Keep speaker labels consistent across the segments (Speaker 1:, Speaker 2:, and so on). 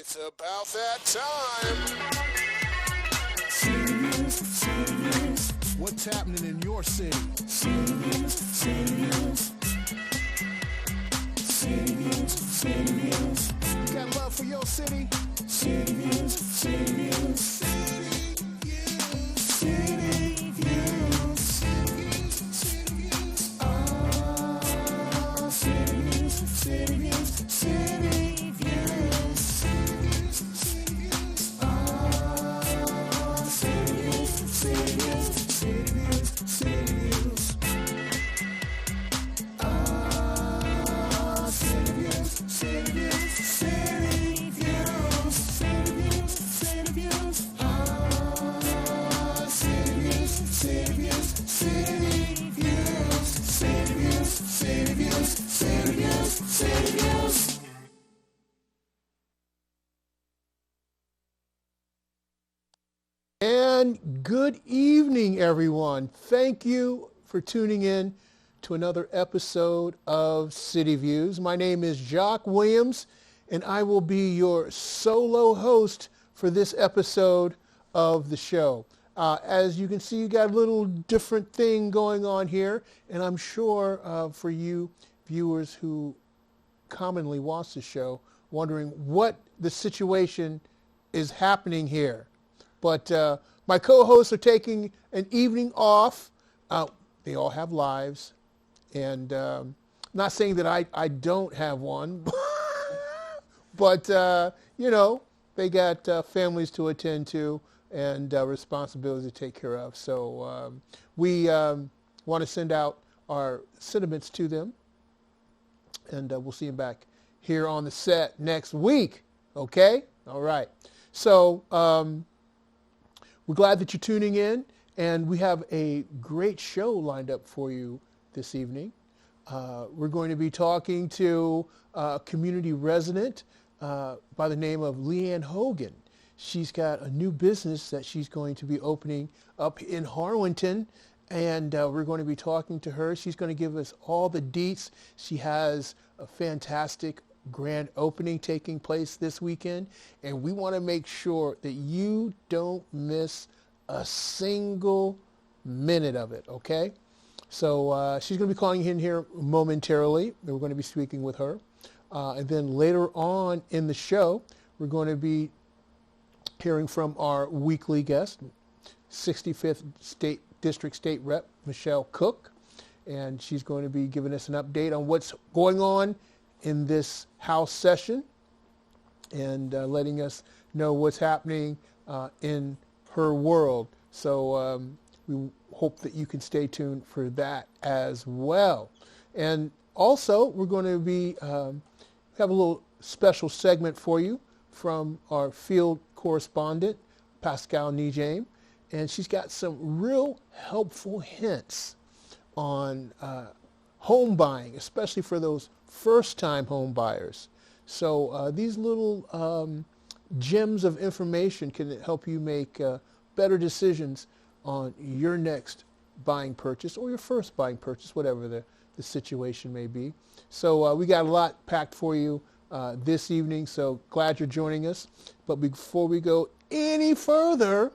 Speaker 1: It's about that time.
Speaker 2: City News, City News. What's happening in your city? City News, City News. City News, City News. You got love for your city? City News, City News. City News, City News. City News. Oh, City News, City News. City News. And good evening, everyone. Thank you for tuning in to another episode of City Views. My name is Jacque Williams, and I will be your solo host for this episode of the show. As you can see, you got a little different thing going on here, and I'm sure for you viewers who commonly watch the show, wondering what the situation is happening here. But my co-hosts are taking an evening off. They all have lives. And not saying that I don't have one. But, you know, they got families to attend to and responsibilities to take care of. So we want to send out our sentiments to them. And we'll see them back here on the set next week. Okay? All right. So we're glad that you're tuning in, and we have a great show lined up for you this evening. We're going to be talking to a community resident by the name of Leanne Hogan. She's got a new business that she's going to be opening up in Harwinton, and we're going to be talking to her. She's going to give us all the deets. She has a fantastic grand opening taking place this weekend, and we want to make sure that you don't miss a single minute of it, okay? So she's going to be calling in here momentarily. We're going to be speaking with her. And then later on in the show, we're going to be hearing from our weekly guest, 65th State District State Rep Michelle Cook, and she's going to be giving us an update on what's going on in this House session and letting us know what's happening in her world. So we hope that you can stay tuned for that as well. And also, we're going to be have a little special segment for you from our field correspondent, Pascal Nijame, and she's got some real helpful hints on home buying, especially for those first-time home buyers. So these little gems of information can help you make better decisions on your next buying purchase or your first buying purchase, whatever the situation may be. So we got a lot packed for you this evening, so glad you're joining us. But before we go any further,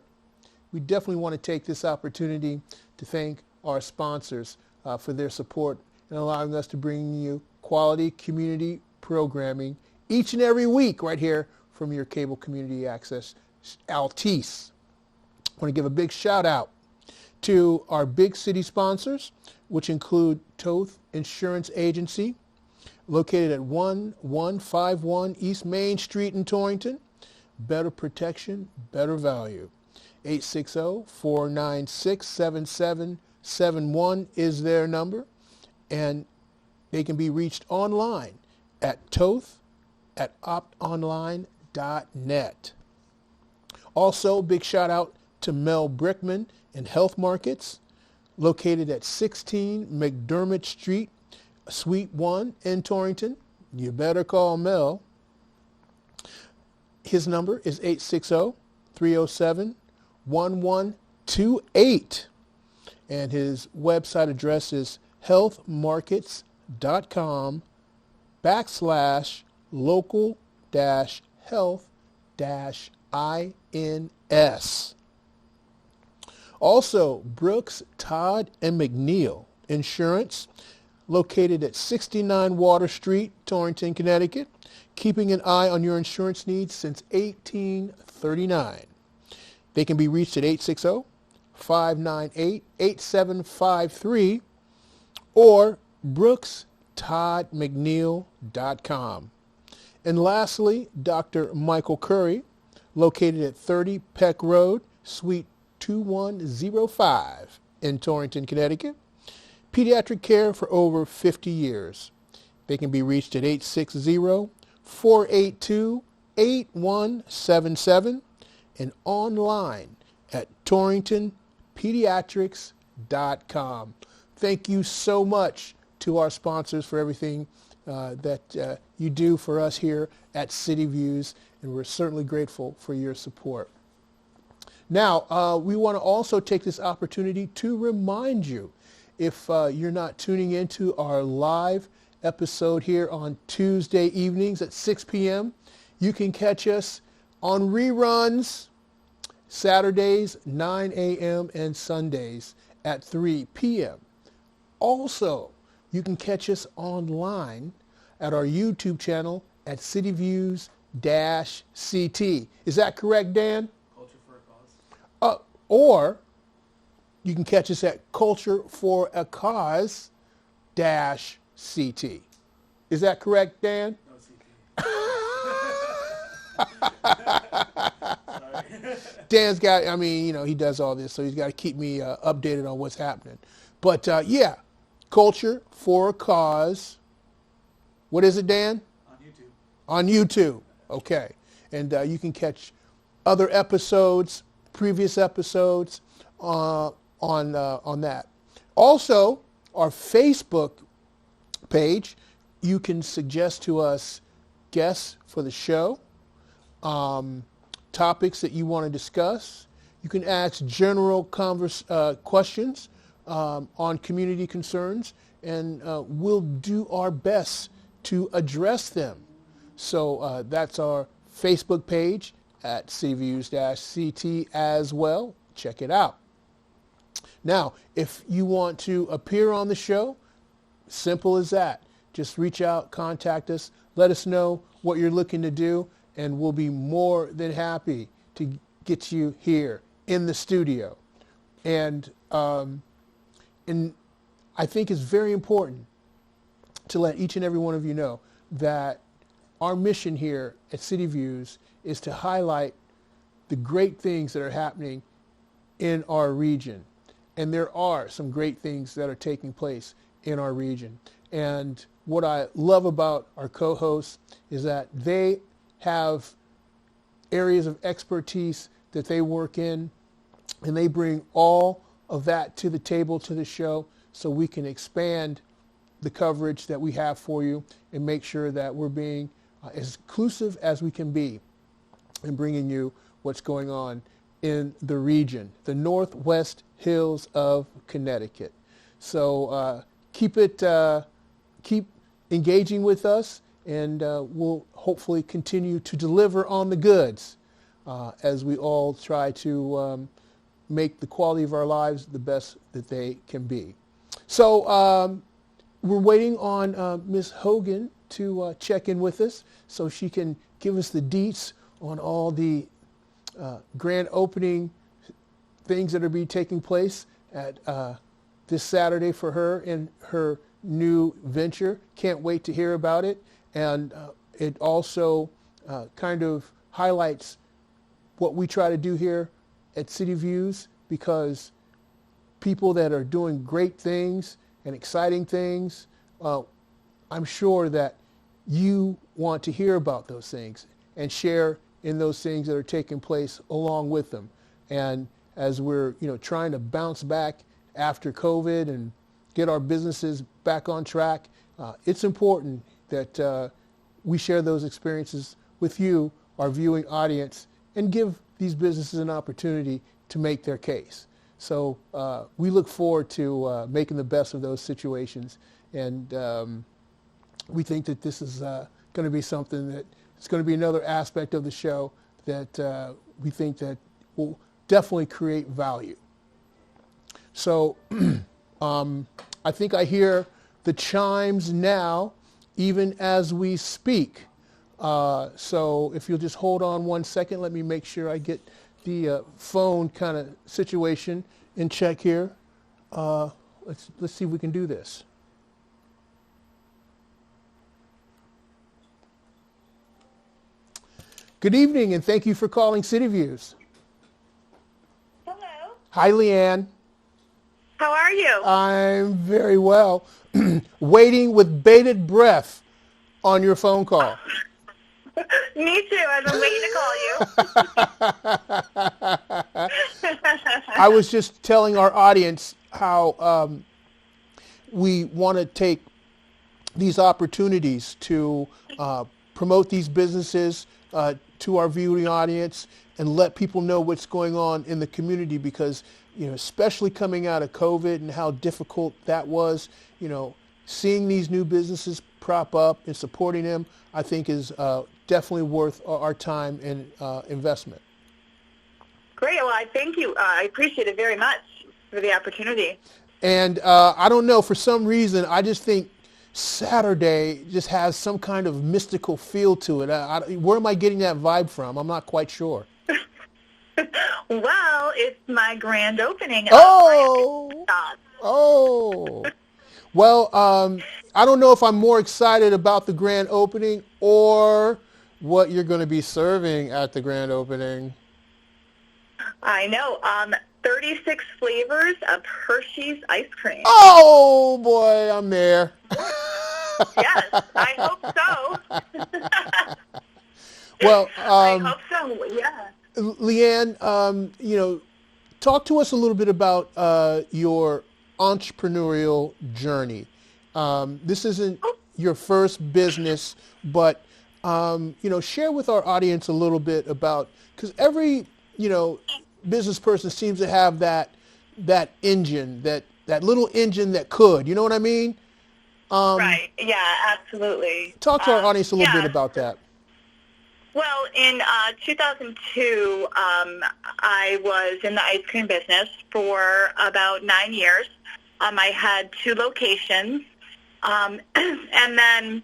Speaker 2: we definitely want to take this opportunity to thank our sponsors for their support and allowing us to bring you quality community programming each and every week right here from your cable community access, Altice. I want to give a big shout out to our big city sponsors, which include Toth Insurance Agency, located at 1151 East Main Street in Torrington. Better protection, better value. 860-496-7771 is their number, and they can be reached online at toth@optonline.net. Also, big shout out to Mel Brickman in Health Markets, located at 16 McDermott Street, Suite 1 in Torrington. You better call Mel. His number is 860-307-1128. And his website address is healthmarkets.com/local-health Also, Brooks, Todd, and McNeil Insurance, located at 69 Water Street, Torrington, Connecticut, keeping an eye on your insurance needs since 1839. They can be reached at 860-598-8753 or brookstoddmcneil.com. And lastly, Dr. Michael Curry, located at 30 Peck Road, Suite 2105 in Torrington, Connecticut. Pediatric care for over 50 years. They can be reached at 860-482-8177 and online at torringtonpediatrics.com. Thank you so much to our sponsors for everything that you do for us here at City Views, and we're certainly grateful for your support. Now, we want to also take this opportunity to remind you, if you're not tuning into our live episode here on Tuesday evenings at 6 p.m., you can catch us on reruns Saturdays 9 a.m. and Sundays at 3 p.m. Also, you can catch us online at our YouTube channel at CityViews-CT. Is that correct, Dan?
Speaker 3: Culture for a Cause.
Speaker 2: Or you can catch us at Culture for a Cause-CT. Is that correct, Dan?
Speaker 3: No, CT.
Speaker 2: Dan's got, he does all this, so he's got to keep me updated on what's happening. But yeah, Culture for a Cause. What is it, Dan?
Speaker 3: On YouTube.
Speaker 2: On YouTube. Okay. And you can catch other episodes, previous episodes on that. Also, our Facebook page, you can suggest to us guests for the show, topics that you want to discuss. You can ask general questions on community concerns, and we'll do our best to address them. So that's our Facebook page at CityViews-CT as well. Check it out. Now, if you want to appear on the show, simple as that. Just reach out, contact us, let us know what you're looking to do, and we'll be more than happy to get you here in the studio. And I think it's very important to let each and every one of you know that our mission here at City Views is to highlight the great things that are happening in our region. And there are some great things that are taking place in our region. And what I love about our co-hosts is that they have areas of expertise that they work in, and they bring all of that to the table, to the show, so we can expand the coverage that we have for you and make sure that we're being as inclusive as we can be in bringing you what's going on in the region, the Northwest Hills of Connecticut. So keep engaging with us, and we'll hopefully continue to deliver on the goods as we all try to make the quality of our lives the best that they can be. So we're waiting on Ms. Hogan to check in with us so she can give us the deets on all the grand opening things that are be taking place at this Saturday for her in her new venture. Can't wait to hear about it. And it also kind of highlights what we try to do here at City Views, because people that are doing great things and exciting things, I'm sure that you want to hear about those things and share in those things that are taking place along with them. And as we're trying to bounce back after COVID and get our businesses back on track, it's important that we share those experiences with you, our viewing audience, and give these businesses an opportunity to make their case. So we look forward to making the best of those situations, and we think that this is going to be something that it's going to be another aspect of the show that we think that will definitely create value. So I think I hear the chimes now, even as we speak. So if you'll just hold on 1 second, let me make sure I get the phone kind of situation in check here. Let's see if we can do this. Good evening, and thank you for calling City Views.
Speaker 4: Hello.
Speaker 2: Hi, Leanne.
Speaker 4: How are you?
Speaker 2: I'm very well. Waiting with bated breath on your phone call.
Speaker 4: Me too. I've been waiting to call you.
Speaker 2: I was just telling our audience how we want to take these opportunities to promote these businesses to our viewing audience and let people know what's going on in the community, because especially coming out of COVID and how difficult that was, seeing these new businesses prop up and supporting them, I think is definitely worth our time and investment.
Speaker 4: Great. Well, I thank you. I appreciate it very much for the opportunity.
Speaker 2: And I don't know, for some reason, I just think Saturday just has some kind of mystical feel to it. Where am I getting that vibe from? I'm not quite sure.
Speaker 4: Well, it's my grand opening.
Speaker 2: Oh. Well, I don't know if I'm more excited about the grand opening or what you're going to be serving at the grand opening.
Speaker 4: I know. 36 flavors of Hershey's ice cream.
Speaker 2: Oh, boy, I'm there.
Speaker 4: Yes, I hope so.
Speaker 2: Well,
Speaker 4: I hope so, yeah.
Speaker 2: Leanne, talk to us a little bit about your entrepreneurial journey. This isn't your first business, but share with our audience a little bit about, because every business person seems to have that engine, that little engine that could. You know what I mean?
Speaker 4: Right. Yeah. Absolutely.
Speaker 2: Talk to our audience a little bit about that.
Speaker 4: Well, in 2002, I was in the ice cream business for about 9 years. I had 2 locations, and then,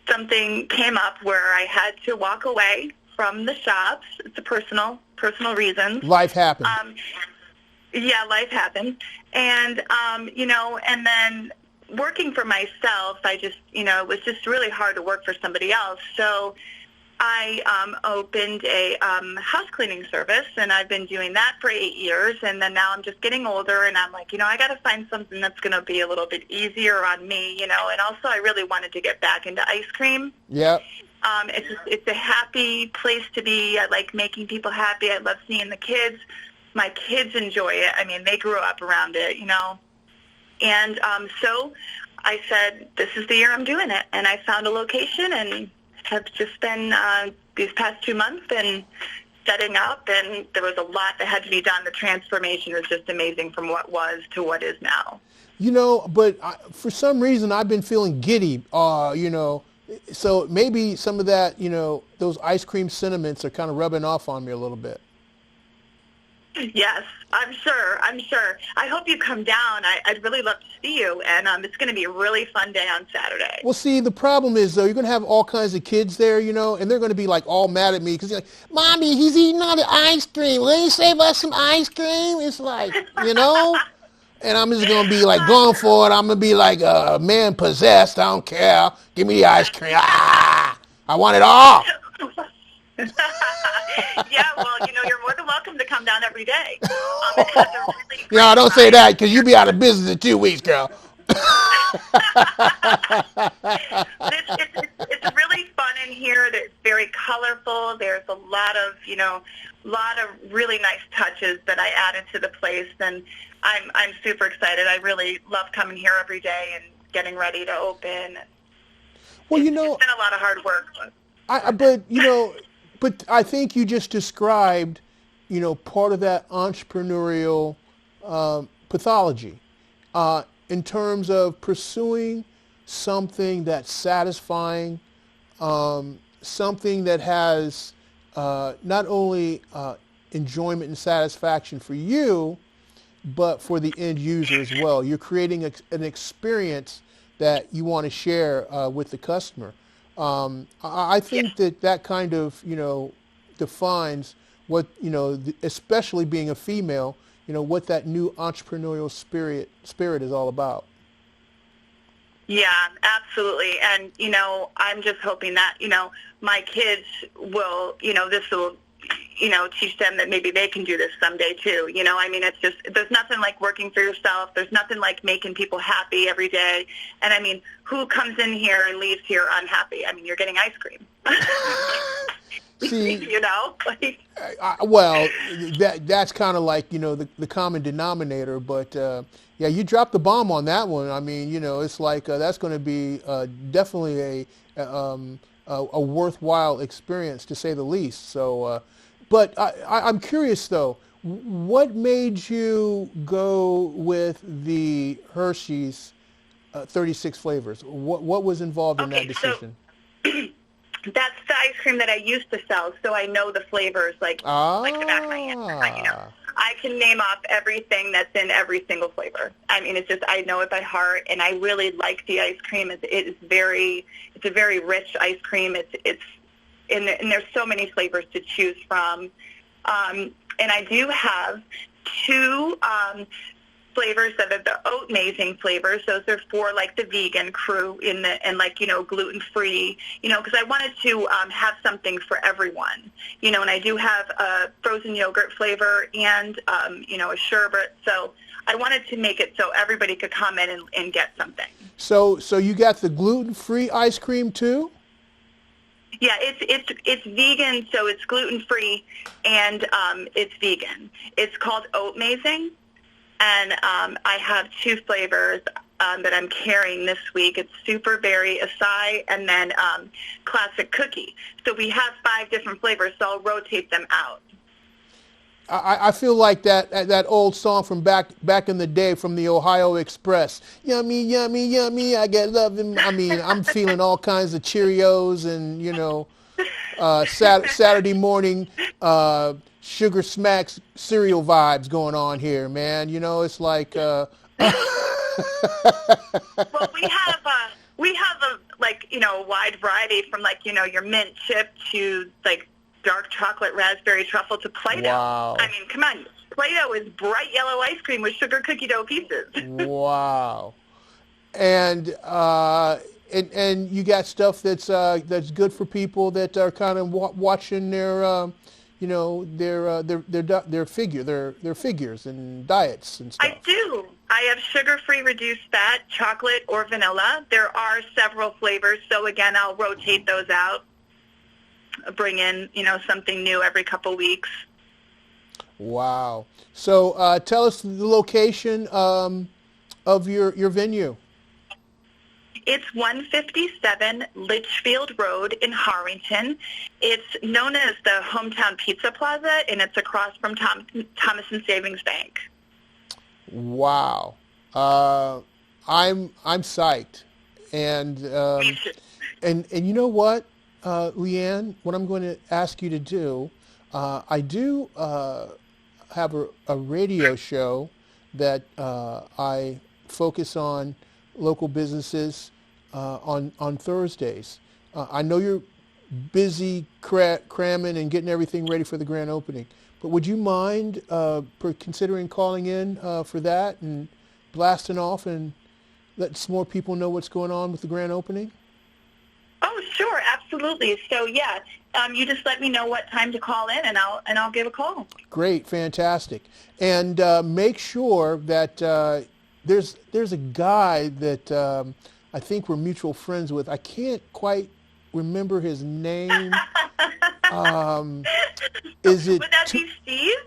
Speaker 4: something came up where I had to walk away from the shops. It's a personal reasons.
Speaker 2: Life happened.
Speaker 4: Yeah, life happened, and and then working for myself, I just, it was just really hard to work for somebody else. So I opened a house cleaning service, and I've been doing that for 8 years. And then now I'm just getting older, and I'm like, I got to find something that's going to be a little bit easier on me, And also, I really wanted to get back into ice cream.
Speaker 2: Yeah.
Speaker 4: It's a happy place to be. I like making people happy. I love seeing the kids. My kids enjoy it. I mean, they grew up around it, And so I said, this is the year I'm doing it. And I found a location and have just been these past 2 months and setting up. And there was a lot that had to be done. The transformation was just amazing from what was to what is now.
Speaker 2: But for some reason, I've been feeling giddy, So maybe some of that, those ice cream sentiments are kind of rubbing off on me a little bit.
Speaker 4: Yes, I'm sure. I hope you come down. I'd really love to see you, and it's going to be a really fun day on Saturday.
Speaker 2: Well, see, the problem is, though, you're going to have all kinds of kids there, and they're going to be, like, all mad at me because they're like, Mommy, he's eating all the ice cream. Will you save us some ice cream? It's like, and I'm just going to be, like, going for it. I'm going to be like a man possessed. I don't care. Give me the ice cream. I want it all.
Speaker 4: Yeah, well, you're more than welcome to come down every day. It has a really
Speaker 2: No, don't say that, because you'll be out of business in 2 weeks, girl.
Speaker 4: It's really fun in here. It's very colorful. There's a lot of really nice touches that I added to the place, and I'm super excited. I really love coming here every day and getting ready to open.
Speaker 2: Well,
Speaker 4: it's been a lot of hard work.
Speaker 2: But I think you just described, part of that entrepreneurial pathology in terms of pursuing something that's satisfying, something that has not only enjoyment and satisfaction for you, but for the end user as well. You're creating an experience that you want to share with the customer. I think that kind of, defines what, especially being a female, what that new entrepreneurial spirit is all about.
Speaker 4: Yeah, absolutely. And, I'm just hoping that, my kids will, this will, teach them that maybe they can do this someday too. It's just, there's nothing like working for yourself. There's nothing like making people happy every day. And who comes in here and leaves here unhappy? You're getting ice cream.
Speaker 2: See, that's kind of like, the common denominator, but yeah, you dropped the bomb on that one. It's like that's going to be definitely a worthwhile experience, to say the least. So, but I'm curious though, what made you go with the Hershey's 36 flavors? What was involved in that decision?
Speaker 4: So that's the ice cream that I used to sell, so I know the flavors like the back of my hand. I can name off everything that's in every single flavor. It's just, I know it by heart, and I really like the ice cream. It's a very rich ice cream. And there's so many flavors to choose from. And I do have two flavors that are the oat-mazing flavors. Those are for like the vegan crew gluten-free, because I wanted to have something for everyone, and I do have a frozen yogurt flavor and, a sherbet. So I wanted to make it so everybody could come in and get something.
Speaker 2: So you got the gluten-free ice cream too?
Speaker 4: Yeah, it's vegan, so it's gluten-free and it's vegan. It's called oat-mazing. And I have two flavors that I'm carrying this week. It's Super Berry Acai and then Classic Cookie. So we have 5 different flavors, so I'll rotate them out.
Speaker 2: I feel like that old song from back in the day from the Ohio Express. Yummy, yummy, yummy, I get love. I'm feeling all kinds of Cheerios and, Saturday morning Sugar Smacks cereal vibes going on here, man. It's like
Speaker 4: well, we have a wide variety from your mint chip to dark chocolate raspberry truffle to Play-Doh.
Speaker 2: Wow.
Speaker 4: Come on. Play-Doh is bright yellow ice cream with sugar cookie dough pieces.
Speaker 2: Wow. And you got stuff that's good for people that are kind of watching their their figures and diets and stuff.
Speaker 4: I do. I have sugar-free reduced fat, chocolate, or vanilla. There are several flavors, so again, I'll rotate those out. Bring in, something new every couple weeks.
Speaker 2: Wow. So tell us the location of your venue.
Speaker 4: It's 157 Litchfield Road in Harwinton. It's known as the Hometown Pizza Plaza, and it's across from Thomas & Savings Bank.
Speaker 2: Wow. I'm psyched. And you know what, Leanne, what I'm going to ask you to do, I do have a radio show that I focus on local businesses on Thursdays. I know you're busy cramming and getting everything ready for the grand opening, but would you mind considering calling in for that and blasting off and letting some more people know what's going on with the grand opening?
Speaker 4: Oh, sure, absolutely. So yeah, you just let me know what time to call in, and I'll give a call. Great,
Speaker 2: fantastic, and make sure that there's a guy that I think we're mutual friends with. I can't quite remember his name. Is it? Would that
Speaker 4: be Steve?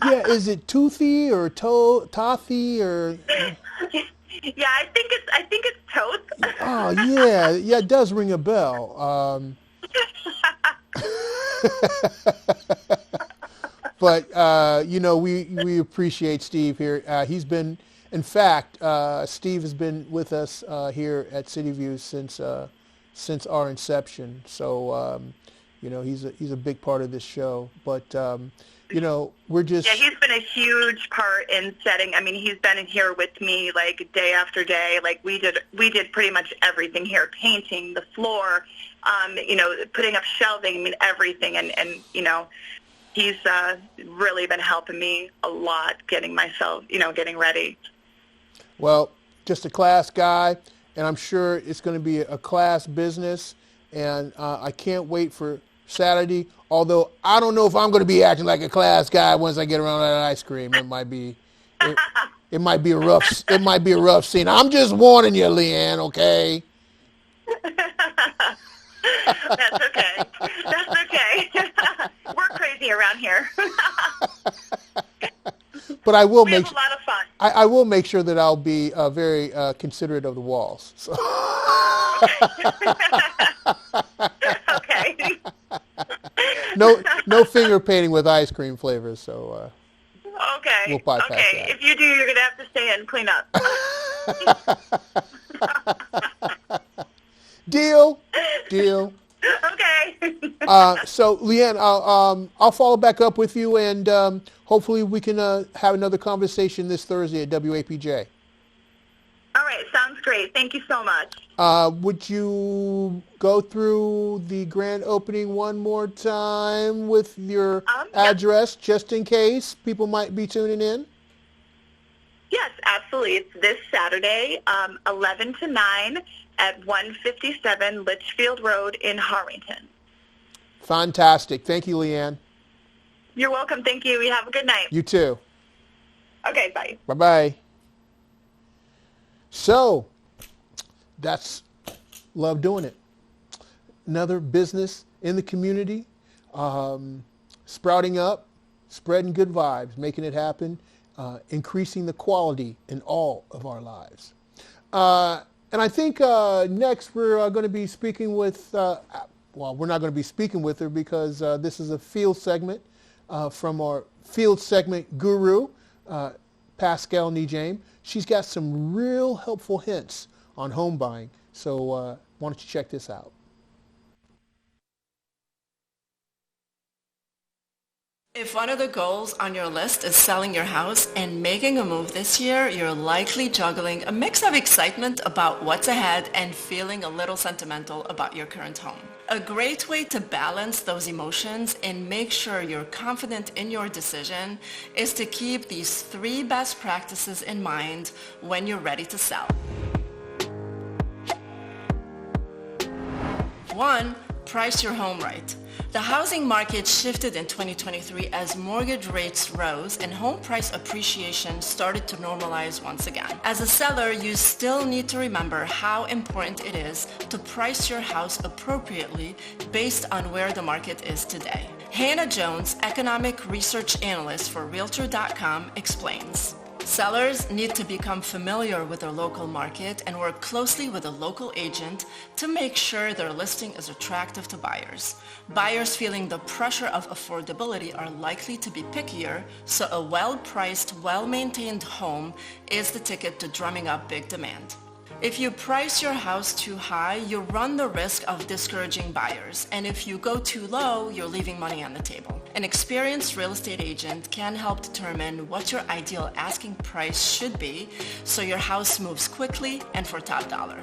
Speaker 2: Yeah, is it Toothy or Tothy or?
Speaker 4: Yeah, I think it's Toth.
Speaker 2: Oh yeah, it does ring a bell. But we appreciate Steve here. He's been, in fact, Steve has been with us here at City View since since our inception. So, he's a big part of this show. But, we're just...
Speaker 4: Yeah, he's been a huge part in setting. I mean, he's been in here with me like day after day. Like we did pretty much everything here, painting the floor, putting up shelving, I mean, everything. And he's really been helping me a lot getting ready.
Speaker 2: Well, just a class guy, and I'm sure it's going to be a class business, and I can't wait for Saturday, although I don't know if I'm going to be acting like a class guy once I get around that ice cream. It might be a rough scene. I'm just warning you, Leanne, okay?
Speaker 4: That's okay. We're crazy around here.
Speaker 2: But I will
Speaker 4: we have a lot of fun.
Speaker 2: I will make sure that I'll be very considerate of the walls. So.
Speaker 4: Okay.
Speaker 2: No finger painting with ice cream flavors. So.
Speaker 4: Okay.
Speaker 2: We'll bypass that.
Speaker 4: If you do, you're gonna have to stay in and clean up.
Speaker 2: Deal.
Speaker 4: Okay.
Speaker 2: So, Leanne, I'll follow back up with you, and hopefully we can have another conversation this Thursday at WAPJ.
Speaker 4: All right, sounds great. Thank you so much.
Speaker 2: Would you go through the grand opening one more time with your address, just in case people might be tuning in?
Speaker 4: Yes, absolutely. It's this Saturday, 11 to 9 at 157 Litchfield Road in Harwinton.
Speaker 2: Fantastic. Thank you, Leanne.
Speaker 4: You're welcome. Thank you. You have a good night.
Speaker 2: You too.
Speaker 4: Okay, bye.
Speaker 2: Bye-bye. So, that's love doing it. Another business in the community, sprouting up, spreading good vibes, making it happen, increasing the quality in all of our lives. And I think next we're going to be speaking with, we're not going to be speaking with her because this is a field segment from our field segment guru, Pascal Nijame. She's got some real helpful hints on home buying. So why don't you check this out?
Speaker 5: If one of the goals on your list is selling your house and making a move this year, you're likely juggling a mix of excitement about what's ahead and feeling a little sentimental about your current home. A great way to balance those emotions and make sure you're confident in your decision is to keep these 3 best practices in mind when you're ready to sell. 1, price your home right. The housing market shifted in 2023 as mortgage rates rose and home price appreciation started to normalize once again. As a seller, you still need to remember how important it is to price your house appropriately based on where the market is today. Hannah Jones, economic research analyst for Realtor.com, explains. Sellers need to become familiar with their local market and work closely with a local agent to make sure their listing is attractive to buyers. Buyers feeling the pressure of affordability are likely to be pickier, so a well-priced, well-maintained home is the ticket to drumming up big demand. If you price your house too high, you run the risk of discouraging buyers, and if you go too low, you're leaving money on the table. An experienced real estate agent can help determine what your ideal asking price should be so your house moves quickly and for top dollar.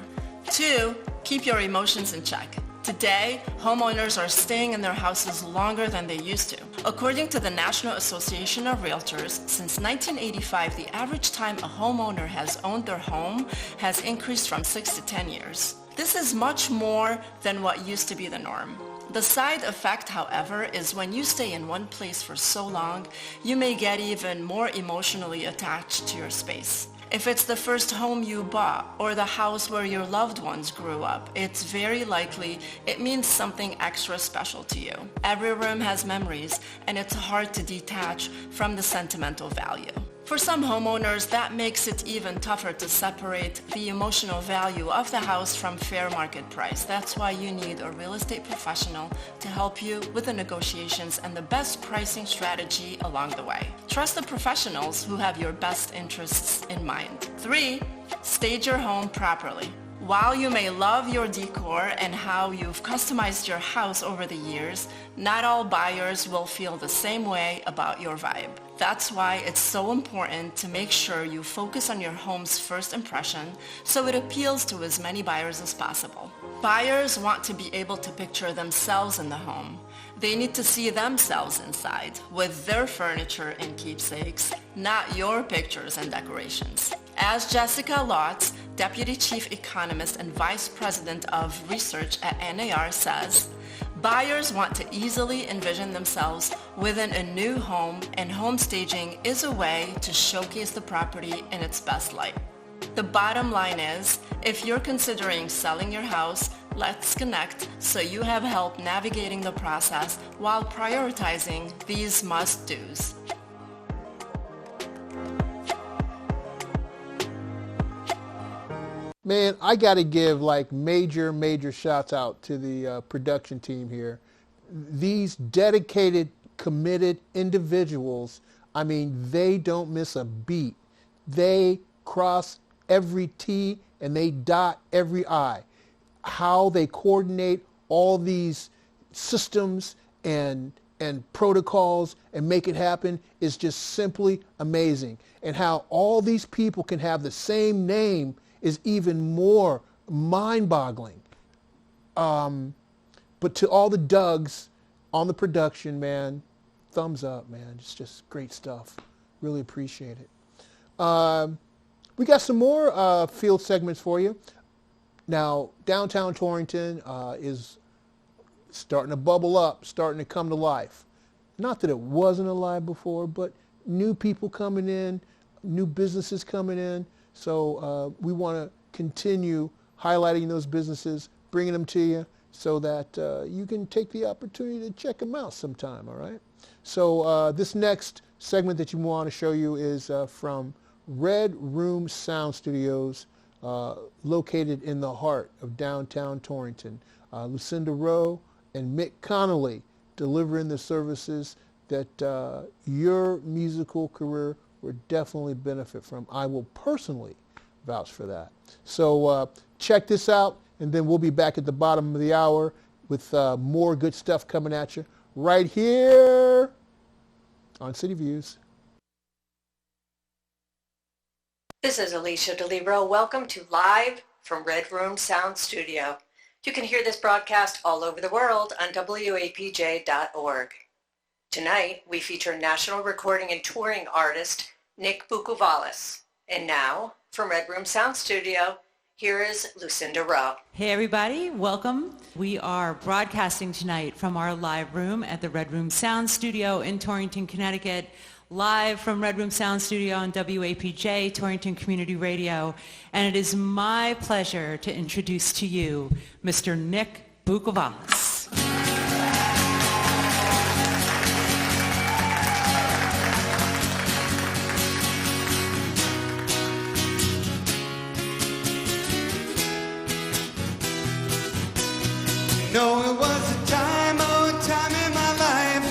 Speaker 5: 2, keep your emotions in check. Today, homeowners are staying in their houses longer than they used to. According to the National Association of Realtors, since 1985, the average time a homeowner has owned their home has increased from 6 to 10 years. This is much more than what used to be the norm. The side effect, however, is when you stay in one place for so long, you may get even more emotionally attached to your space. If it's the first home you bought or the house where your loved ones grew up, it's very likely it means something extra special to you. Every room has memories, and it's hard to detach from the sentimental value. For some homeowners, that makes it even tougher to separate the emotional value of the house from fair market price. That's why you need a real estate professional to help you with the negotiations and the best pricing strategy along the way. Trust the professionals who have your best interests in mind. 3, stage your home properly. While you may love your decor and how you've customized your house over the years, not all buyers will feel the same way about your vibe. That's why it's so important to make sure you focus on your home's first impression so it appeals to as many buyers as possible. Buyers want to be able to picture themselves in the home. They need to see themselves inside with their furniture and keepsakes, not your pictures and decorations. As Jessica Lotz, Deputy Chief Economist and Vice President of Research at NAR says, buyers want to easily envision themselves within a new home, and home staging is a way to showcase the property in its best light. The bottom line is, if you're considering selling your house, let's connect so you have help navigating the process while prioritizing these must-dos.
Speaker 2: Man, I got to give major shouts out to the production team here. These dedicated, committed individuals, I mean, they don't miss a beat. They cross every T and they dot every I. How they coordinate all these systems and protocols and make it happen is just simply amazing. And how all these people can have the same name is even more mind-boggling. But to all the Dougs on the production, man, thumbs up, man. It's just great stuff. Really appreciate it. We got some more field segments for you. Now, downtown Torrington is starting to bubble up, starting to come to life. Not that it wasn't alive before, but new people coming in, new businesses coming in. So we want to continue highlighting those businesses, bringing them to you so that you can take the opportunity to check them out sometime, all right? So this next segment that you want to show you is from Red Room Sound Studios, located in the heart of downtown Torrington. Lucinda Rowe and Mick Connolly delivering the services that your musical career would definitely benefit from. I will personally vouch for that. So check this out, and then we'll be back at the bottom of the hour with more good stuff coming at you right here on City Views.
Speaker 6: This is Alicia DeLibero. Welcome to Live from Red Room Sound Studio. You can hear this broadcast all over the world on WAPJ.org. Tonight, we feature national recording and touring artist Nick Bukovalis. And now, from Red Room Sound Studio, here is Lucinda Rowe.
Speaker 7: Hey everybody, welcome. We are broadcasting tonight from our live room at the Red Room Sound Studio in Torrington, Connecticut. Live from Red Room Sound Studio on WAPJ, Torrington Community Radio. And it is my pleasure to introduce to you Mr. Nick Bukovalis.
Speaker 8: No, it was a time in my life.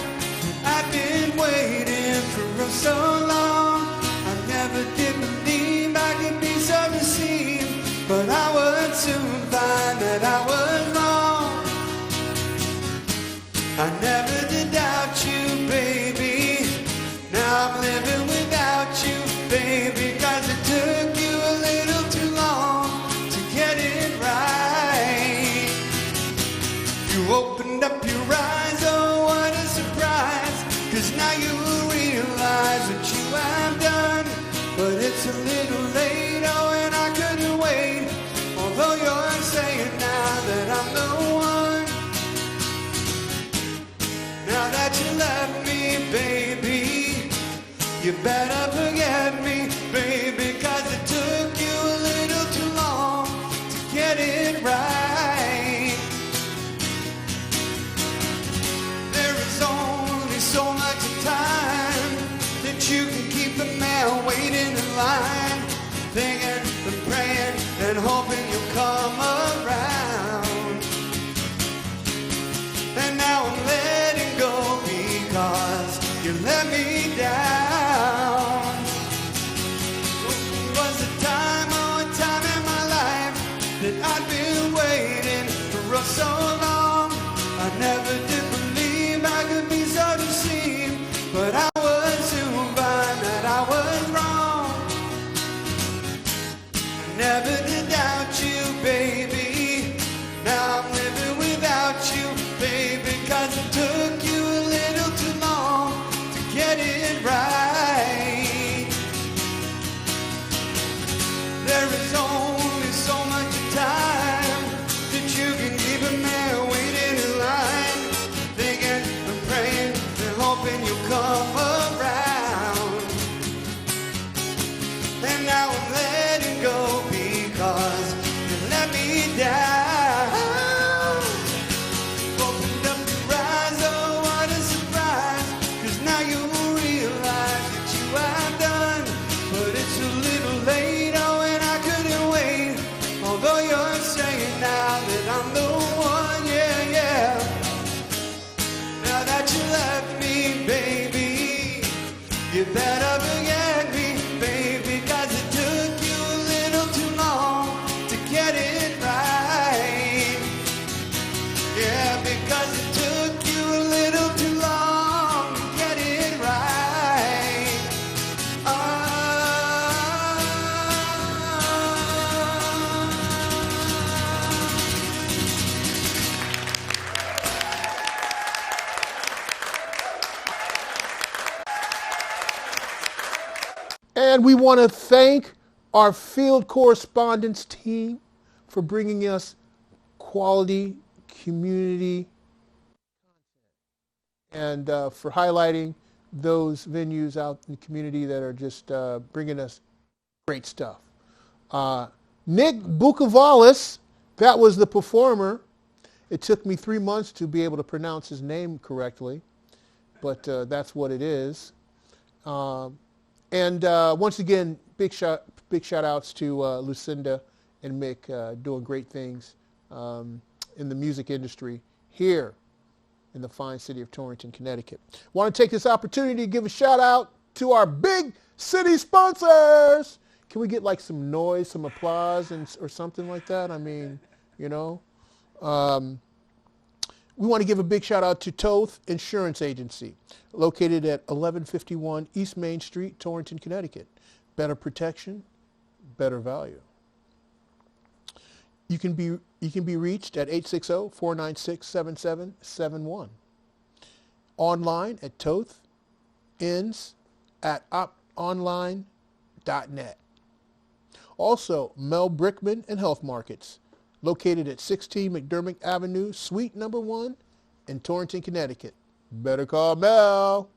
Speaker 8: I've been waiting for so long. I never did believe I could be so deceived, but I would soon find that I was wrong. I never did doubt you, baby. Now I'm living without you, baby, 'cause it took you a little too long to get it right. You opened up your eyes, oh what a surprise, 'cause now you realize what you have done. But it's a little late, oh and I couldn't wait, although you're saying now that I'm the one. Now that you left me, baby, you better forget me, baby, 'cause it took you a little too long to get it right. There is only so much time that you can keep the man waiting in line, thinking and praying and hoping you'll come around. And now I'm letting go because you let me down. but I would soon find that I was wrong. I never did doubt you, baby. Now I'm living without you, baby, 'cause it took you a little too long to get it right. There is only so much time that you can keep a man waiting in line, thinking and praying and hoping you'll come around. And now I'm letting go because you let me down. Opened up your eyes, oh what a surprise, 'cause now you realize that you have done, but it's a little late, oh and I couldn't wait. Although you're saying now that I'm the one, yeah, yeah. Now that you left me, baby, you better forget me, baby, 'cause it took you a little too long to get it right. Yeah, because it took you a little too long to get it right.
Speaker 2: And we want to thank our field correspondence team for bringing us quality community and for highlighting those venues out in the community that are just bringing us great stuff. Nick Bukavalis, that was the performer. It took me 3 months to be able to pronounce his name correctly, but that's what it is. And once again, big shout outs to Lucinda and Mick doing great things in the music industry here in the fine city of Torrington, Connecticut. Want to take this opportunity to give a shout out to our big city sponsors. Can we get like some noise, some applause, or something like that? I mean, you know. We want to give a big shout out to Toth Insurance Agency, located at 1151 East Main Street, Torrington, Connecticut. Better protection, better value. You can be reached at 860-496-7771. Online at tothins@online.net. Also, Mel Brickman and Health Markets, located at 16 McDermott Avenue, Suite number 1 in Torrington, Connecticut. Better call Mel.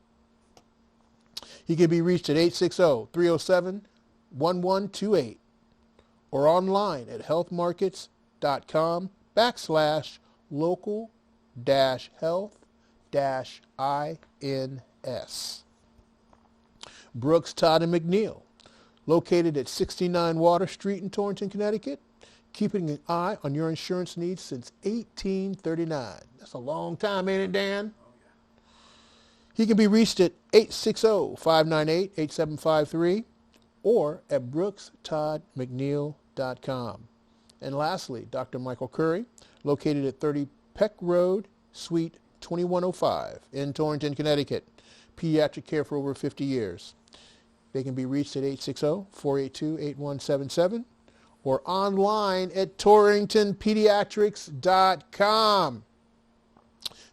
Speaker 2: He can be reached at 860-307-1128 or online at healthmarkets.com/local-health-ins. Brooks, Todd and McNeil, located at 69 Water Street in Torrington, Connecticut, keeping an eye on your insurance needs since 1839. That's a long time, ain't it, Dan? He can be reached at 860-598-8753 or at brookstoddmcneil.com. And lastly, Dr. Michael Curry, located at 30 Peck Road, Suite 2105 in Torrington, Connecticut. Pediatric care for over 50 years. They can be reached at 860-482-8177 or online at torringtonpediatrics.com.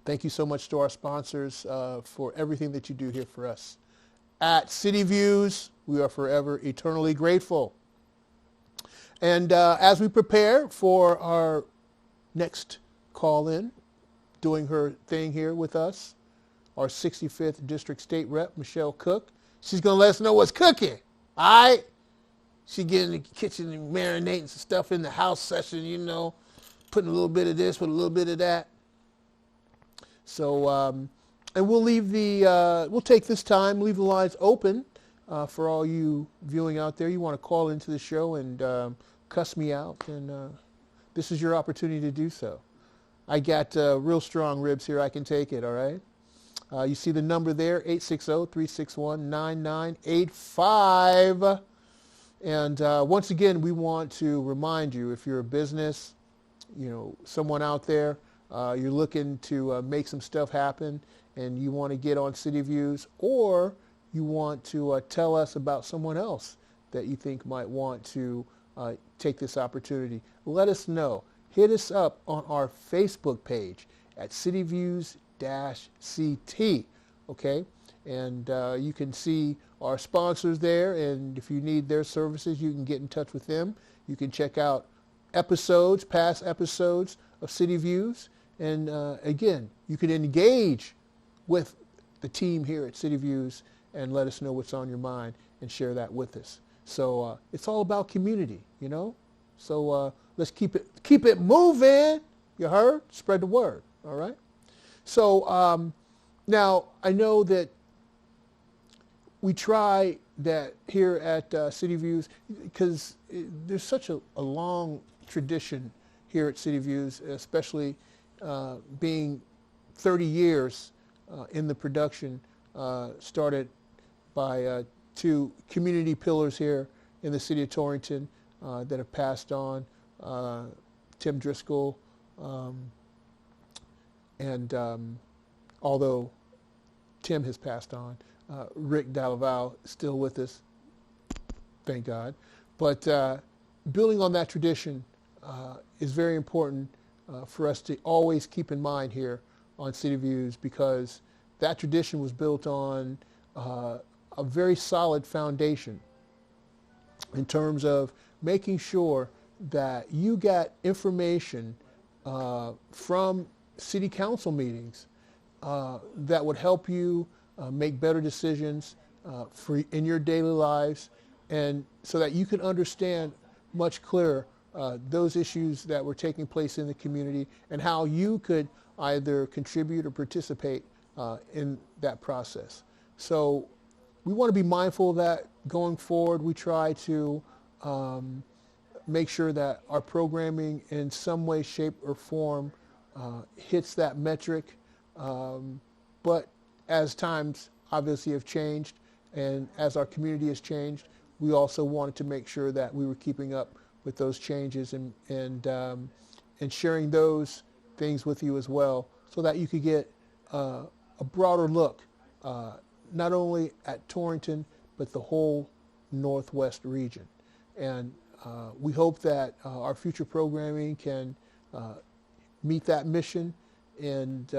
Speaker 2: Thank you so much to our sponsors for everything that you do here for us. At City Views, we are forever eternally grateful. And as we prepare for our next call-in, doing her thing here with us, our 65th District State Rep, Michelle Cook, she's going to let us know what's cooking. All right? She getting in the kitchen and marinating some stuff in the house session, you know, putting a little bit of this with a little bit of that. So, and we'll take this time, leave the lines open for all you viewing out there. You want to call into the show and cuss me out, and this is your opportunity to do so. I got real strong ribs here. I can take it, all right? You see the number there, 860-361-9985. And once again, we want to remind you, if you're a business, you know, someone out there, you're looking to make some stuff happen and you want to get on City Views, or you want to tell us about someone else that you think might want to take this opportunity, let us know. Hit us up on our Facebook page at CityViews-CT, okay? And you can see our sponsors there, and if you need their services, you can get in touch with them. You can check out past episodes of City Views, and again, you can engage with the team here at City Views and let us know what's on your mind and share that with us. So it's all about community, you know? So let's keep it moving. You heard? Spread the word, all right? So now I know that we try that here at City Views because there's such a long tradition here at City Views, especially being 30 years in the production, started by two community pillars here in the city of Torrington that have passed on, Tim Driscoll, and although Tim has passed on, Rick Delaval is still with us, thank God. But building on that tradition is very important for us to always keep in mind here on City Views, because that tradition was built on a very solid foundation in terms of making sure that you got information from city council meetings that would help you make better decisions in your daily lives, and so that you can understand much clearer those issues that were taking place in the community and how you could either contribute or participate in that process. So we want to be mindful of that going forward. We try to make sure that our programming in some way, shape, or form hits that metric. But as times obviously have changed, and as our community has changed, we also wanted to make sure that we were keeping up with those changes and sharing those things with you as well, so that you could get a broader look, not only at Torrington, but the whole Northwest region. And we hope that our future programming can meet that mission and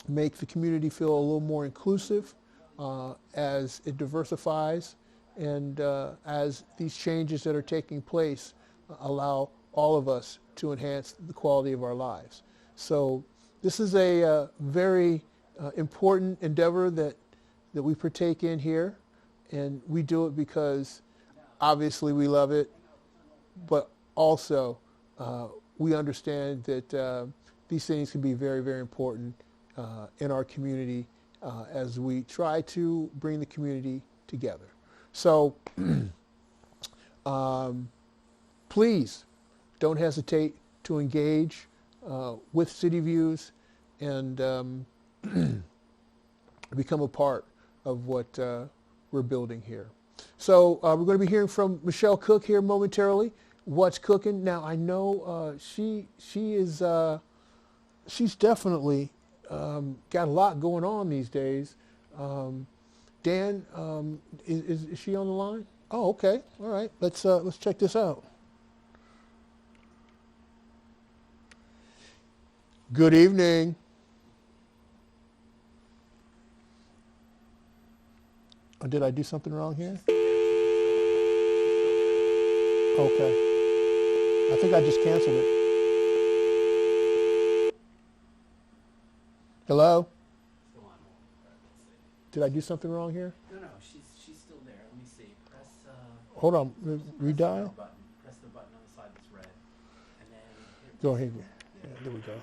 Speaker 2: make the community feel a little more inclusive as it diversifies, and as these changes that are taking place allow all of us to enhance the quality of our lives. So this is a very important endeavor that we partake in here, and we do it because obviously we love it, but also we understand that these things can be very, very important in our community as we try to bring the community together. So please don't hesitate to engage with City Views and become a part of what we're building here. So we're going to be hearing from Michelle Cook here momentarily. What's cooking? Now I know she's definitely got a lot going on these days. Dan, is she on the line? Oh, okay. All right. Let's check this out. Good evening. Oh, did I do something wrong here? Okay. I think I just canceled it. Hello? Did I do something wrong here?
Speaker 3: No, she's still there. Let me see. Press.
Speaker 2: Hold on. Redial?
Speaker 3: Press the button on the side that's red, and then.
Speaker 2: Go ahead. Yeah, there we go.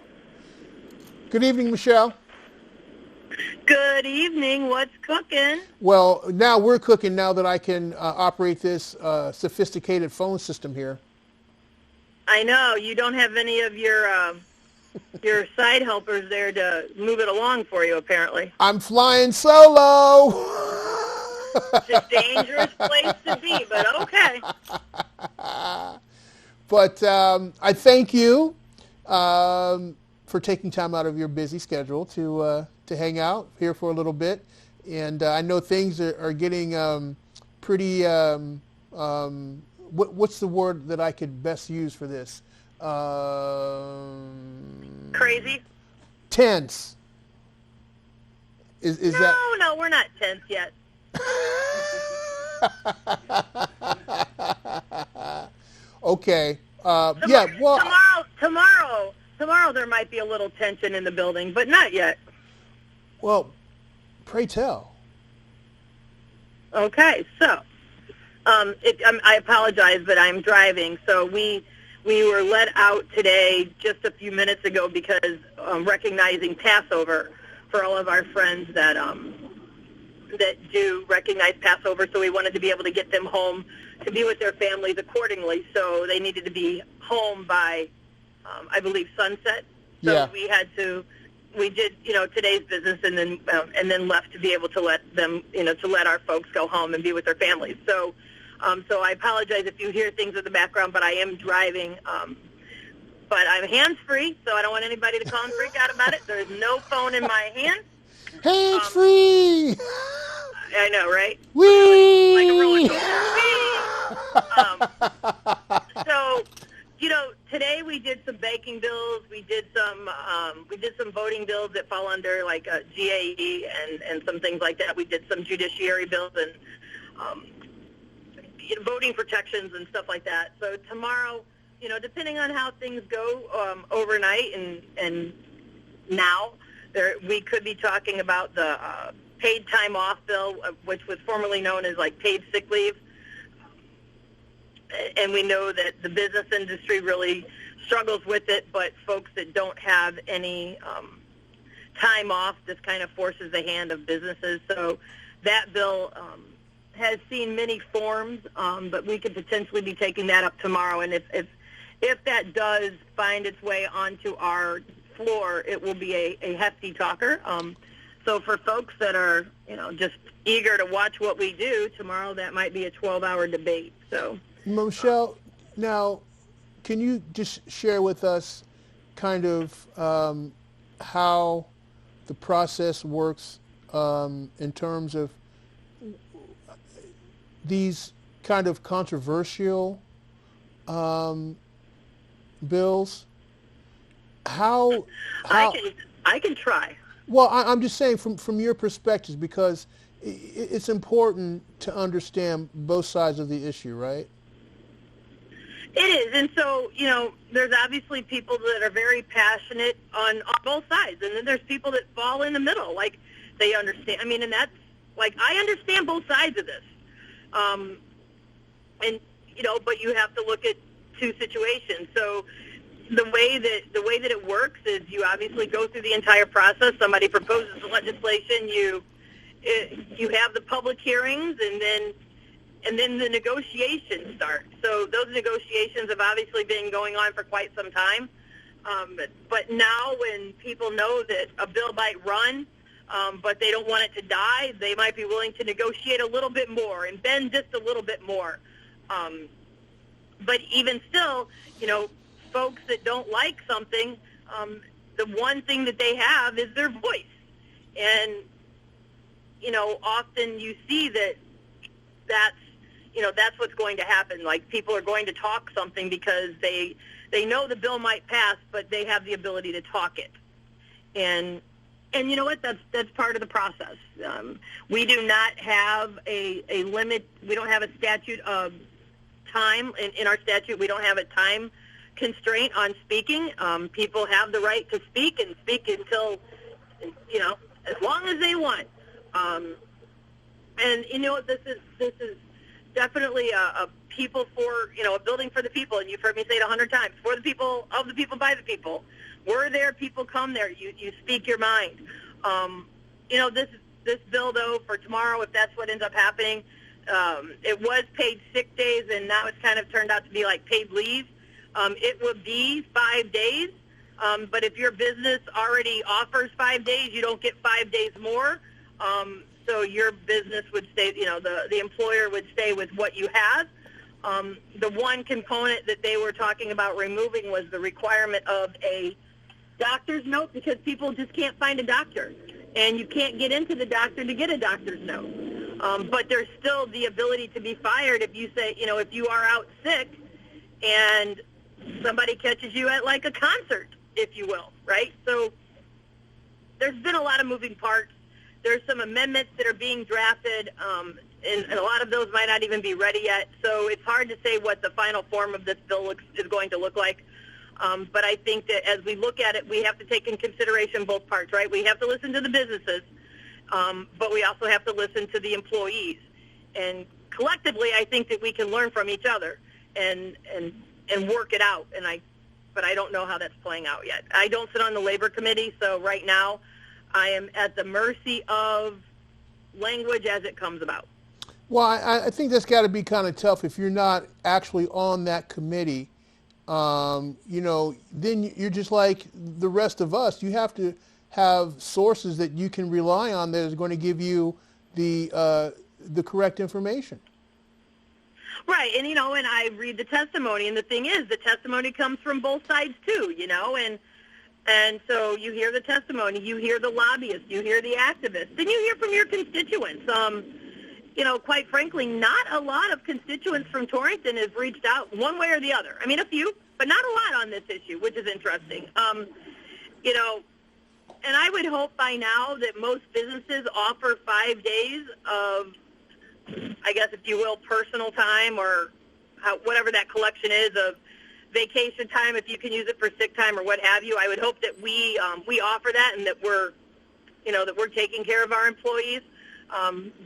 Speaker 2: Good evening, Michelle.
Speaker 4: Good evening. What's cooking?
Speaker 2: Well, now we're cooking now that I can operate this sophisticated phone system here.
Speaker 4: I know you don't have any of your side helpers there to move it along for you, apparently.
Speaker 2: I'm flying solo.
Speaker 4: It's a dangerous place to be, but okay.
Speaker 2: But I thank you for taking time out of your busy schedule to hang out here for a little bit. And I know things are getting pretty, what's the word that I could best use for this?
Speaker 9: Crazy?
Speaker 2: Tense. Is that?
Speaker 9: No, we're not tense yet.
Speaker 2: Okay. Yeah. Well.
Speaker 9: Tomorrow there might be a little tension in the building, but not yet.
Speaker 2: Well, pray tell.
Speaker 9: Okay, so I apologize, but I'm driving. So we were let out today just a few minutes ago because recognizing Passover for all of our friends that do recognize Passover. So we wanted to be able to get them home to be with their families accordingly. So they needed to be home by, I believe, sunset. So
Speaker 2: yeah.
Speaker 9: we did today's business and then left to be able to let them, to let our folks go home and be with their families. So I apologize if you hear things in the background, but I am driving. But I'm hands-free, so I don't want anybody to call and freak out about it. There's no phone in my hand.
Speaker 2: Hands-free!
Speaker 9: I know, right?
Speaker 2: Whee!
Speaker 9: Like a roller coaster. So, today we did some banking bills. We did some voting bills that fall under like GAE and some things like that. We did some judiciary bills and voting protections and stuff like that. So tomorrow, depending on how things go overnight and now, we could be talking about the paid time off bill, which was formerly known as like paid sick leave. And we know that the business industry really struggles with it, but folks that don't have any time off, this kind of forces the hand of businesses. So that bill has seen many forms, but we could potentially be taking that up tomorrow. And if that does find its way onto our floor, it will be a hefty talker. So for folks that are, just eager to watch what we do tomorrow, that might be a 12-hour debate. So,
Speaker 2: Michelle, now, can you just share with us kind of how the process works in terms of these kind of controversial bills? How
Speaker 9: I can try.
Speaker 2: Well, I'm just saying from your perspective, because it's important to understand both sides of the issue, right?
Speaker 9: It is, and so, there's obviously people that are very passionate on both sides, and then there's people that fall in the middle, like they understand. I mean, and that's, like, I understand both sides of this. But you have to look at two situations. So the way that it works is you obviously go through the entire process. Somebody proposes the legislation, you have the public hearings, and then the negotiations start. So those negotiations have obviously been going on for quite some time. But now when people know that a bill might run, but they don't want it to die, they might be willing to negotiate a little bit more and bend just a little bit more. But even still, folks that don't like something, the one thing that they have is their voice. And, often you see that's what's going to happen. Like, people are going to talk something because they know the bill might pass, but they have the ability to talk it. And you know what? That's part of the process. We do not have a limit. We don't have a statute of time. In our statute, we don't have a time constraint on speaking. People have the right to speak and speak until, as long as they want. And this is definitely a people for, a building for the people. And you've heard me say it 100 times: for the people, of the people, by the people. We're there. People come there. You speak your mind. This bill, though, for tomorrow, if that's what ends up happening, it was paid sick days, and now it's kind of turned out to be like paid leave. It would be 5 days, but if your business already offers 5 days, you don't get 5 days more. So your business would stay, the employer would stay with what you have. The one component that they were talking about removing was the requirement of a doctor's note, because people just can't find a doctor, and you can't get into the doctor to get a doctor's note. But there's still the ability to be fired if you say, if you are out sick and somebody catches you at like a concert, if you will, right? So there's been a lot of moving parts. There's some amendments that are being drafted, and a lot of those might not even be ready yet. So it's hard to say what the final form of this bill is going to look like. But I think that as we look at it, we have to take in consideration both parts, right? We have to listen to the businesses, but we also have to listen to the employees. And collectively, I think that we can learn from each other and work it out. But I don't know how that's playing out yet. I don't sit on the labor committee, so right now I am at the mercy of language as it comes about.
Speaker 2: Well, I think that's got to be kind of tough if you're not actually on that committee. Then you're just like the rest of us. You have to have sources that you can rely on that is going to give you the correct information.
Speaker 9: Right, and and I read the testimony, and the thing is, the testimony comes from both sides too, and so you hear the testimony, you hear the lobbyists, you hear the activists, then you hear from your constituents. Quite frankly, not a lot of constituents from Torrington have reached out one way or the other. I mean, a few, but not a lot on this issue, which is interesting. And I would hope by now that most businesses offer 5 days of, I guess, if you will, personal time or whatever that collection is of vacation time, if you can use it for sick time or what have you. I would hope that we offer that and that we're taking care of our employees.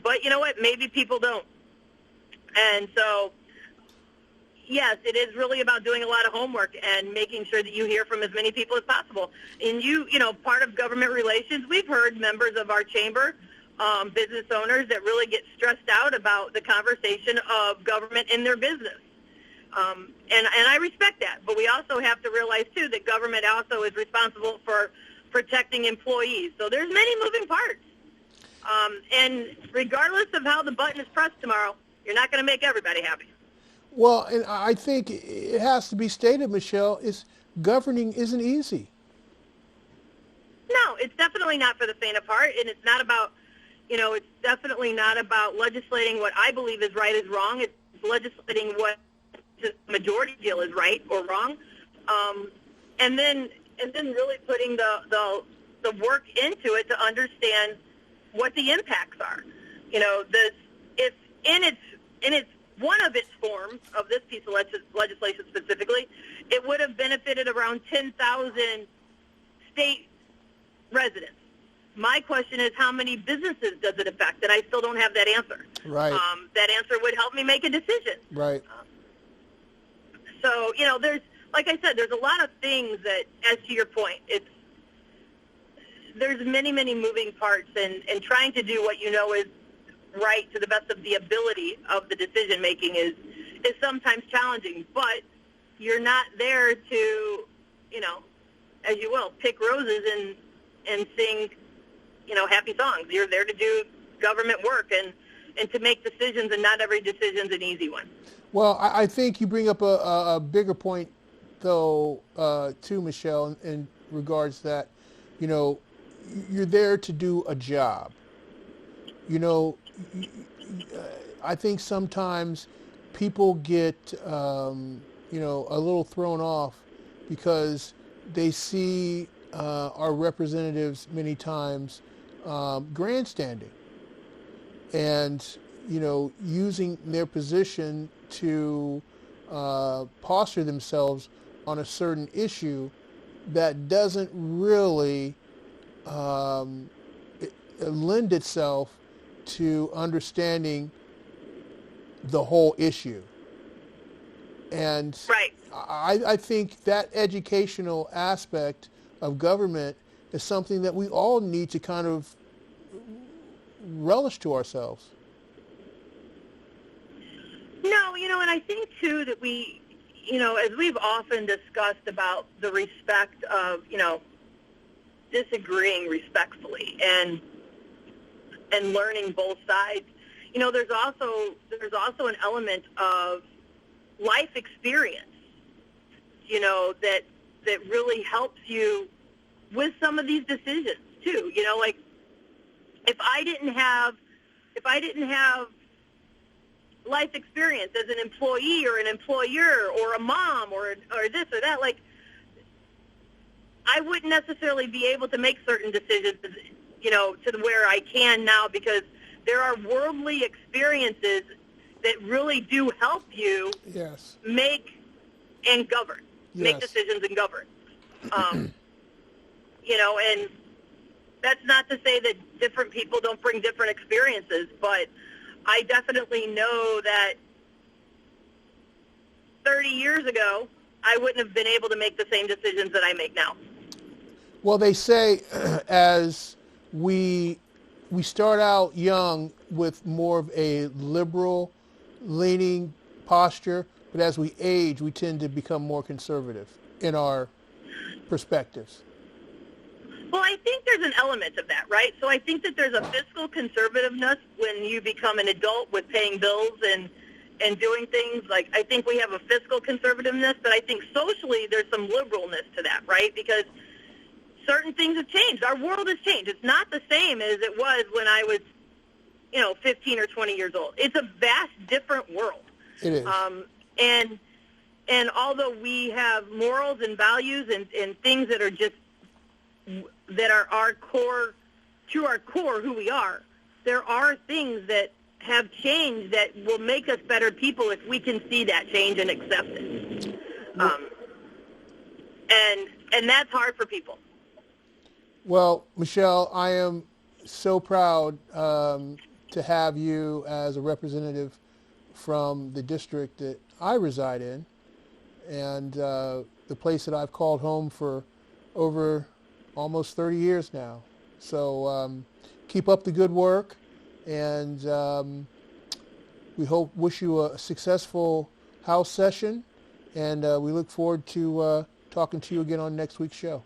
Speaker 9: But you know what? Maybe people don't. And so, yes, it is really about doing a lot of homework and making sure that you hear from as many people as possible. And part of government relations, we've heard members of our chamber, business owners that really get stressed out about the conversation of government in their business. And I respect that. But we also have to realize, too, that government also is responsible for protecting employees. So there's many moving parts. And regardless of how the button is pressed tomorrow, you're not going to make everybody happy.
Speaker 2: Well, and I think it has to be stated, Michelle, governing isn't easy.
Speaker 9: No, it's definitely not for the faint of heart, and it's not about, it's definitely not about legislating what I believe is right is wrong. It's legislating what the majority feel is right or wrong, and then really putting the work into it to understand what the impacts are. If in its one of its forms of this piece of legislation specifically, it would have benefited around 10,000 state residents. My question is, how many businesses does it affect? And I still don't have that answer.
Speaker 2: Right.
Speaker 9: That answer would help me make a decision.
Speaker 2: Right.
Speaker 9: So, there's, like I said, there's a lot of things that, as to your point, there's many, many moving parts, and trying to do what is right to the best of the ability of the decision-making is sometimes challenging. But you're not there to, as you will, pick roses and sing, happy songs. You're there to do government work and to make decisions, and not every decision's an easy one.
Speaker 2: Well, I think you bring up a bigger point, though, too, Michelle, in regards to that, you're there to do a job. I think sometimes people get, a little thrown off because they see our representatives many times grandstanding and, using their position to posture themselves on a certain issue that doesn't really lend itself to understanding the whole issue. And
Speaker 9: right.
Speaker 2: I think that educational aspect of government is something that we all need to kind of relish to ourselves.
Speaker 9: No, and I think, too, that we, as we've often discussed about the respect of, disagreeing respectfully and learning both sides, there's also an element of life experience, that really helps you with some of these decisions too. Like if I didn't have life experience as an employee or an employer or a mom or this or that, like I wouldn't necessarily be able to make certain decisions, to where I can now, because there are worldly experiences that really do help you
Speaker 2: Yes.
Speaker 9: make and govern, make
Speaker 2: Yes.
Speaker 9: decisions and govern. And that's not to say that different people don't bring different experiences, but I definitely know that 30 years ago, I wouldn't have been able to make the same decisions that I make now.
Speaker 2: Well, they say as we start out young with more of a liberal leaning posture, but as we age, we tend to become more conservative in our perspectives.
Speaker 9: Well, I think there's an element of that, right? So I think that there's a fiscal conservativeness when you become an adult with paying bills and doing things. Like, I think we have a fiscal conservativeness, but I think socially there's some liberalness to that, right? Because certain things have changed. Our world has changed. It's not the same as it was when I was, 15 or 20 years old. It's a vast different world.
Speaker 2: It is.
Speaker 9: And although we have morals and values and things that are just that are our core, to our core who we are, there are things that have changed that will make us better people if we can see that change and accept it. And that's hard for people.
Speaker 2: Well, Michelle, I am so proud to have you as a representative from the district that I reside in, and the place that I've called home for over almost 30 years now. So keep up the good work, and we wish you a successful House session, and we look forward to talking to you again on next week's show.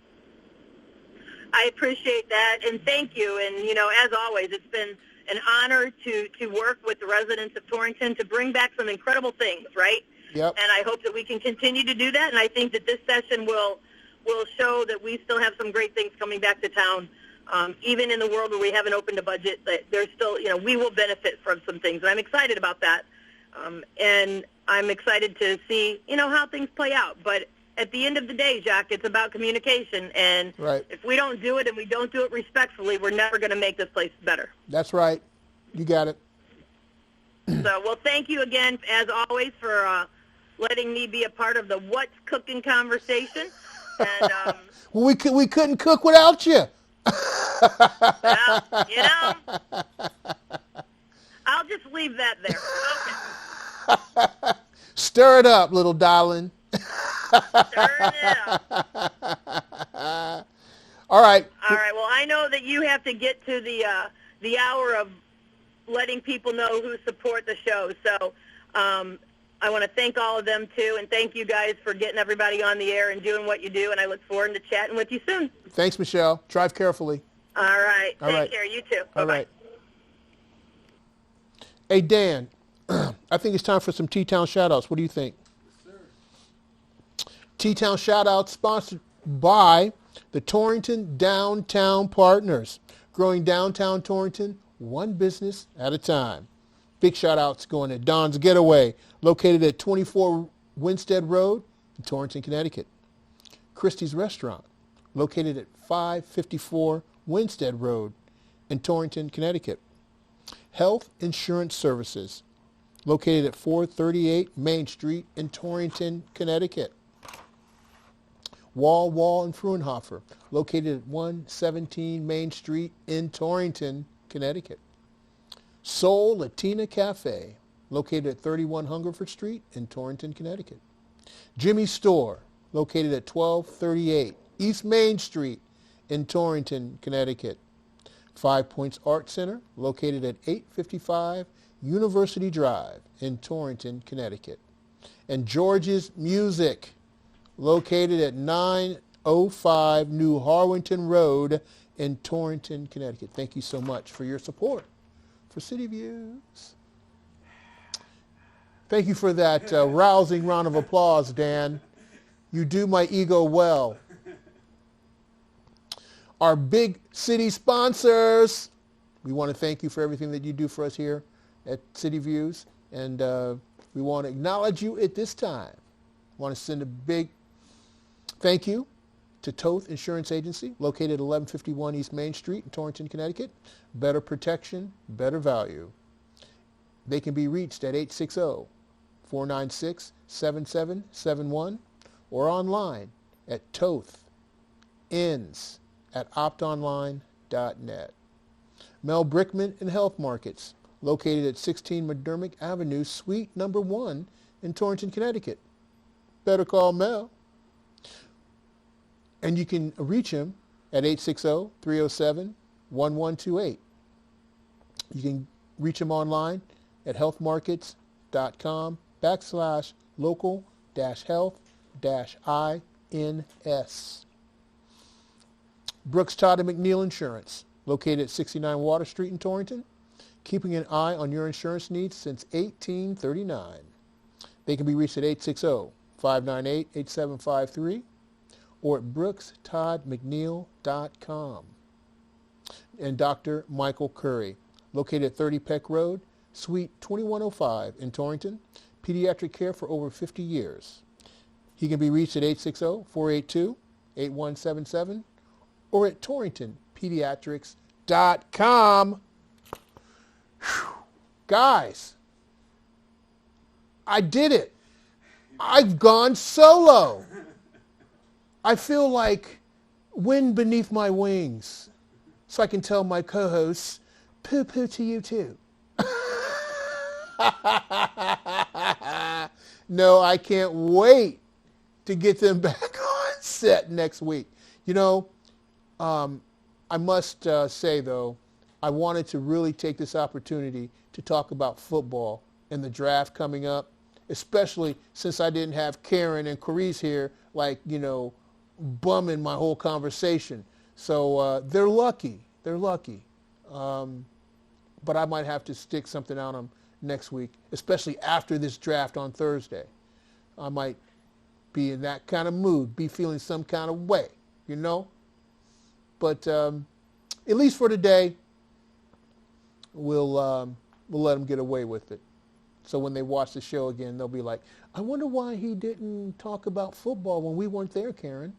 Speaker 9: I appreciate that, and thank you. And, as always, it's been an honor to work with the residents of Torrington to bring back some incredible things, right?
Speaker 2: Yep.
Speaker 9: And I hope that we can continue to do that, and I think that this session will show that we still have some great things coming back to town. Even in the world where we haven't opened a budget, that there's still, we will benefit from some things, and I'm excited about that. And I'm excited to see, how things play out. But at the end of the day, Jacque, it's about communication, and
Speaker 2: Right.
Speaker 9: if we don't do it and we don't do it respectfully, we're never going to make this place better.
Speaker 2: That's right. You got it.
Speaker 9: So, well, thank you again, as always, for letting me be a part of the What's Cooking conversation. And
Speaker 2: Well, we couldn't cook without you.
Speaker 9: well, I'll just leave that there. Okay.
Speaker 2: Stir it up, little darling.
Speaker 9: Turn it up.
Speaker 2: All right.
Speaker 9: All right. Well, I know that you have to get to the hour of letting people know who support the show. So I want to thank all of them, too, and thank you guys for getting everybody on the air and doing what you do, and I look forward to chatting with you soon.
Speaker 2: Thanks, Michelle. Drive carefully.
Speaker 9: All right.
Speaker 2: All
Speaker 9: Take
Speaker 2: right.
Speaker 9: care. You too.
Speaker 2: All
Speaker 9: Bye-bye.
Speaker 2: right. Hey, Dan, I think it's time for some T-Town shout-outs. What do you think? T-Town shout-outs sponsored by the Torrington Downtown Partners, growing downtown Torrington one business at a time. Big shout-outs going to Don's Getaway, located at 24 Winstead Road in Torrington, Connecticut. Christie's Restaurant, located at 554 Winstead Road in Torrington, Connecticut. Health Insurance Services, located at 438 Main Street in Torrington, Connecticut. Wall and Fraunhofer, located at 117 Main Street in Torrington, Connecticut. Soul Latina Cafe, located at 31 Hungerford Street in Torrington, Connecticut. Jimmy's Store, located at 1238 East Main Street in Torrington, Connecticut. 5 Points Art Center, located at 855 University Drive in Torrington, Connecticut. And George's Music, located at 905 New Harwinton Road in Torrington, Connecticut. Thank you so much for your support for City Views. Thank you for that rousing round of applause, Dan. You do my ego well. Our big city sponsors, we want to thank you for everything that you do for us here at City Views, and we want to acknowledge you at this time. I want to send a big thank you to Toth Insurance Agency, located at 1151 East Main Street in Torrington, Connecticut. Better protection, better value. They can be reached at 860-496-7771 or online at tothins@optonline.net. Mel Brickman and Health Markets, located at 16 McDermott Avenue, Suite number 1 in Torrington, Connecticut. Better call Mel. And you can reach him at 860-307-1128. You can reach him online at healthmarkets.com/local-health-INS. Brooks Todd and McNeil Insurance, located at 69 Water Street in Torrington, keeping an eye on your insurance needs since 1839. They can be reached at 860-598-8753 or at brookstoddmcneil.com. And Dr. Michael Curry, located at 30 Peck Road, Suite 2105 in Torrington, pediatric care for over 50 years. He can be reached at 860-482-8177 or at torringtonpediatrics.com. Guys, I did it. I've gone solo. I feel like wind beneath my wings, so I can tell my co-hosts, poo-poo to you too. No, I can't wait to get them back on set next week. You know, I must say, though, I wanted to really take this opportunity to talk about football and the draft coming up, especially since I didn't have Karen and Carice here, like, you know, bumming my whole conversation. So they're lucky. They're lucky. But I might have to stick something on them next week, especially after this draft on Thursday. I might be in that kind of mood, be feeling some kind of way, you know? But at least for today, we'll let them get away with it. So when they watch the show again, they'll be like, I wonder why he didn't talk about football when we weren't there, Karen.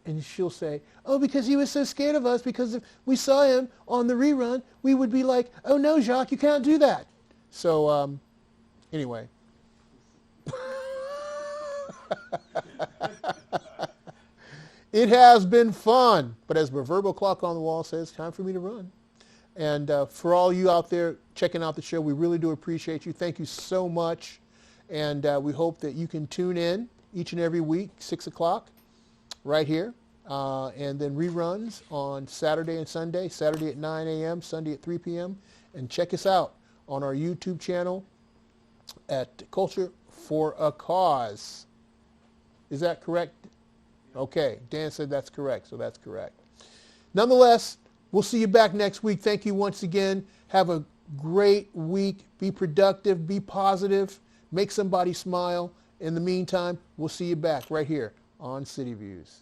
Speaker 2: And she'll say, oh, because he was so scared of us, because if we saw him on the rerun, we would be like, oh, no, Jacque, you can't do that. So anyway. It has been fun, but as proverbial clock on the wall says, time for me to run. And for all you out there checking out the show, we really do appreciate you. Thank you so much. And we hope that you can tune in each and every week, 6 o'clock, right here. And then reruns on Saturday and Sunday, Saturday at 9 a.m., Sunday at 3 p.m. And check us out on our YouTube channel at Culture for a Cause. Is that correct? Okay, Dan said that's correct, so that's correct. Nonetheless, we'll see you back next week. Thank you once again. Have a great week. Be productive. Be positive. Make somebody smile. In the meantime, we'll see you back right here on City Views.